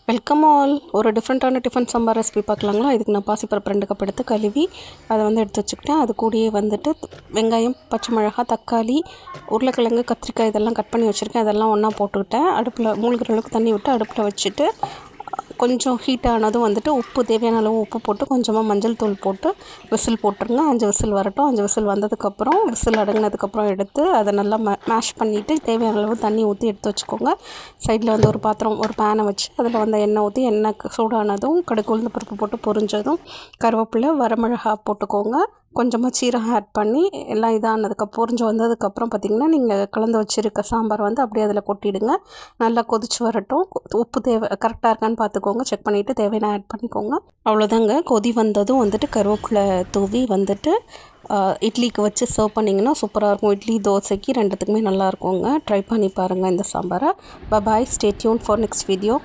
Welcome all. ஒரு டிஃப்ரெண்ட்டான tiffin sambar recipe பார்க்கலாங்களா. இதுக்கு நான் பாசிப்பருப்பு 2 கப் எடுத்து கழுவி அதை எடுத்து வச்சுக்கிட்டேன். அது கூடயே வெங்காயம், பச்சை மிளகாய், தக்காளி, உருளைக்கிழங்கு, கத்திரிக்காய் இதெல்லாம் கட் பண்ணி வச்சுருக்கேன். அதெல்லாம் ஒன்றா போட்டுக்கிட்டேன். அடுப்பில் மூழ்கிற அளவுக்கு தண்ணி விட்டு அடுப்பில் வச்சுட்டு கொஞ்சம் ஹீட் ஆனதும் உப்பு தேவையான அளவு உப்பு போட்டு கொஞ்சமாக மஞ்சள் தூள் போட்டு விசில் போட்டுருங்க. 5 விசில் வரட்டும். 5 விசில் வந்ததுக்கப்புறம் விசில் அடங்கினதுக்கப்புறம் எடுத்து அதை நல்லா மேஷ் பண்ணிவிட்டு தேவையான அளவு தண்ணி ஊற்றி எடுத்து வச்சுக்கோங்க. சைடில் ஒரு பேனை வச்சு அதில் எண்ணெய் ஊற்றி எண்ணெய் சூடானதும் கடுகு உளுந்து பருப்பு போட்டு பொரிஞ்சதும் கருவேப்பிலை, வரமிளகா போட்டுக்கோங்க. கொஞ்சமாக சீரகம் ஆட் பண்ணி எல்லாம் பொரிஞ்சு வந்ததுக்கப்புறம் பார்த்திங்கன்னா நீங்கள் கலந்து வச்சுருக்க சாம்பார் அப்படியே அதில் கொட்டிடுங்க. நல்லா கொதிச்சு வரட்டும். உப்பு கரெக்டாக இருக்கான்னு பார்த்துக்கோங்க. செக் பண்ணிவிட்டு தேவையான ஆட் பண்ணிக்கோங்க. அவ்வளோதாங்க. கொதி வந்ததும் கருவேப்பிலை தூவி இட்லிக்கு வச்சு சர்வ் பண்ணிங்கன்னா சூப்பராக இருக்கும். இட்லி, தோசைக்கு ரெண்டுத்துக்குமே நல்லாயிருக்குங்க. ட்ரை பண்ணி பாருங்கள் இந்த சாம்பாரை. Bye. Stay tuned for next video.